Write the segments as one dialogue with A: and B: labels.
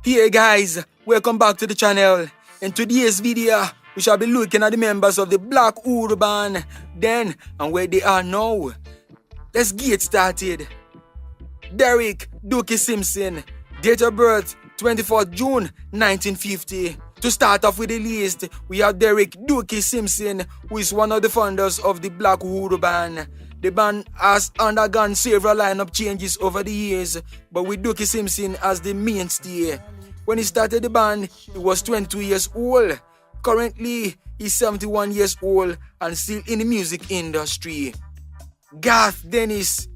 A: Hey guys, welcome back to the channel. In today's video, we shall be looking at the members of the Black Uhuru band then and where they are now. Let's get started. Derek Dookie Simpson, date of birth 24th June 1950. To start off with the list, we have Derek Dookie Simpson, who is one of the founders of the Black Uhuru band. The band has undergone several lineup changes over the years, but with Dookie Simpson as the mainstay. When he started the band, he was 22 years old. Currently, he's 71 years old and still in the music industry. Garth Dennis,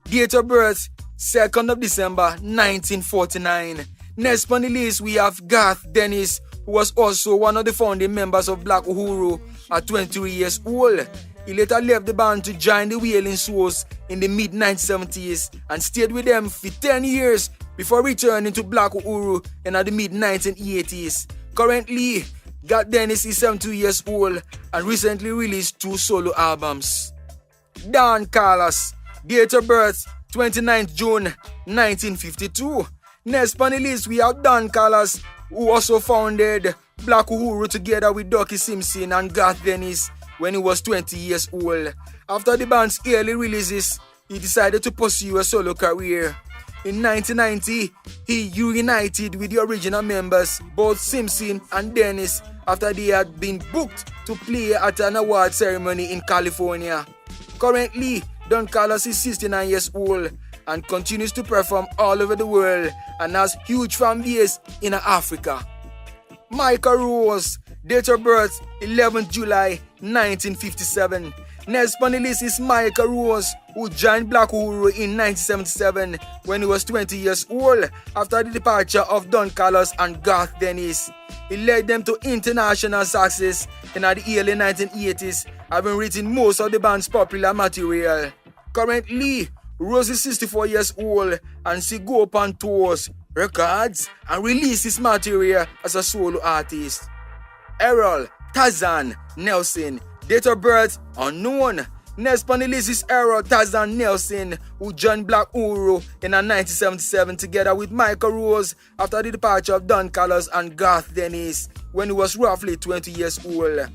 A: date of birth 2nd of December 1949. Next on the list, we have Garth Dennis, who was also one of the founding members of Black Uhuru at 23 years old. He later left the band to join the Wailing Souls in the mid-1970s and stayed with them for 10 years before returning to Black Uhuru in the mid-1980s. Currently, Garth Dennis is 72 years old and recently released 2 solo albums. Don Carlos, date of birth 29th June 1952. Next on the list, we have Don Carlos, who also founded Black Uhuru together with Dookie Simpson and Garth Dennis when he was 20 years old. After the band's early releases, he decided to pursue a solo career. In 1990, he reunited with the original members, both Simpson and Dennis, after they had been booked to play at an award ceremony in California. Currently, Don Carlos is 69 years old and continues to perform all over the world and has huge fan base in Africa. Michael Rose, date of birth 11th July 1957. Next on the list is Michael Rose, who joined Black Uhuru in 1977 when he was 20 years old after the departure of Don Carlos and Garth Dennis. He led them to international success in the early 1980s, having written most of the band's popular material. Currently, Rose is 64 years old and she go upon tours, records, and releases material as a solo artist. Errol Tarzan Nelson, date of birth unknown. Next on the list is Errol Tarzan Nelson, who joined Black Uhuru in 1977 together with Michael Rose after the departure of Don Carlos and Garth Dennis when he was roughly 20 years old.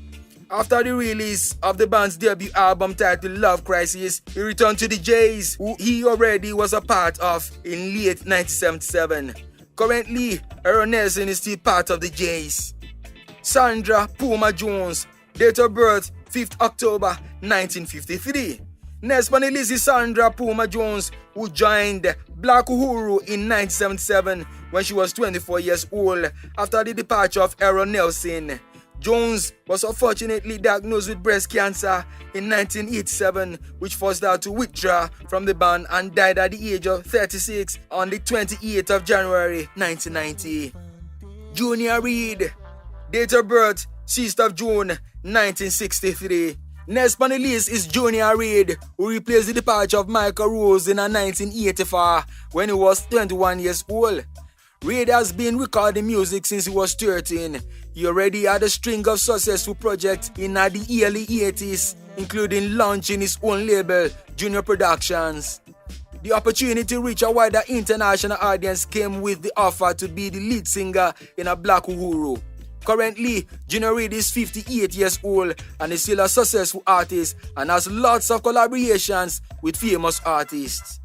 A: After the release of the band's debut album titled Love Crisis, he returned to the Jays, who he already was a part of in late 1977. Currently, Errol Nelson is still part of the Jays. Sandra Puma Jones, date of birth 5th October 1953. Next on the list is Sandra Puma Jones, who joined Black Uhuru in 1977 when she was 24 years old after the departure of Errol Nelson. Jones was unfortunately diagnosed with breast cancer in 1987, which forced her to withdraw from the band and died at the age of 36 on the 28th of January 1990. Junior Reid, date of birth 6th of June 1963. Next on the list is Junior Reid, who replaced the departure of Michael Rose in 1984 when he was 21 years old. Reid has been recording music since he was 13. He already had a string of successful projects in the early 80s, including launching his own label, Junior Productions. The opportunity to reach a wider international audience came with the offer to be the lead singer in a Black Uhuru. Currently, Junior Reid is 58 years old and is still a successful artist and has lots of collaborations with famous artists.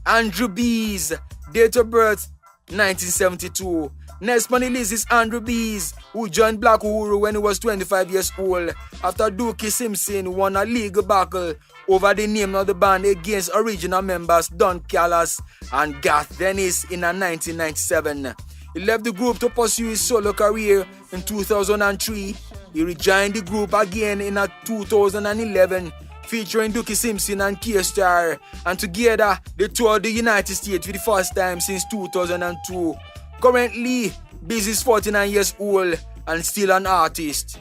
A: Andrew Bees, date of birth 1972. Next on the list is Andrew Bees, who joined Black Uhuru when he was 25 years old after Dookie Simpson won a legal battle over the name of the band against original members Don Carlos and Garth Dennis in 1997. He left the group to pursue his solo career in 2003. He rejoined the group again in 2011, featuring Dookie Simpson and Kaye Starh, and together they toured the United States for the first time since 2002. Currently, Biz is 49 years old and still an artist.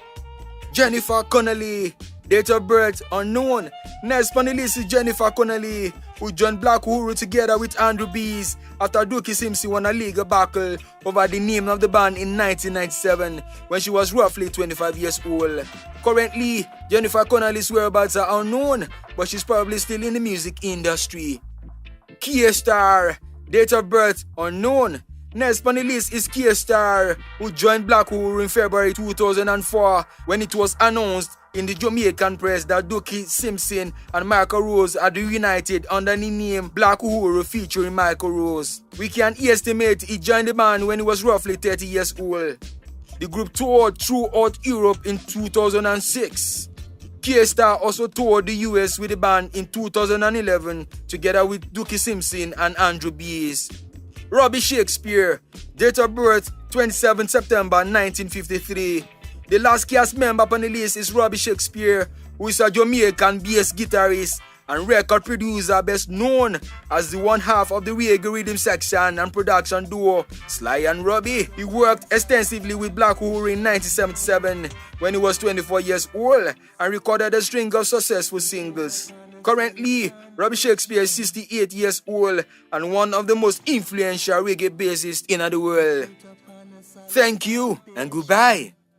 A: Jennifer Connelly, date of birth unknown. Next on the list is Jennifer Connelly, who joined Black Uhuru together with Andrew Bees after Dookie Simpson won a legal battle over the name of the band in 1997 when she was roughly 25 years old. Currently, Jennifer Connelly's whereabouts are unknown, but she's probably still in the music industry. Kaye Starh, date of birth unknown. Next on the list is Kaye Starh, who joined Black Uhuru in February 2004 when it was announced in the Jamaican press that Dookie Simpson and Michael Rose had reunited under the name Black Uhuru featuring Michael Rose. We can estimate he joined the band when he was roughly 30 years old. The group toured throughout Europe in 2006. Kaye Starh also toured the US with the band in 2011 together with Dookie Simpson and Andrew Bees. Robbie Shakespeare, date of birth 27 September 1953. The last cast member on the list is Robbie Shakespeare, who is a Jamaican bass guitarist and record producer best known as the one half of the reggae rhythm section and production duo Sly and Robbie. He worked extensively with Black Uhuru in 1977 when he was 24 years old and recorded a string of successful singles. Currently, Robbie Shakespeare is 68 years old and one of the most influential reggae bassists in the world. Thank you and goodbye.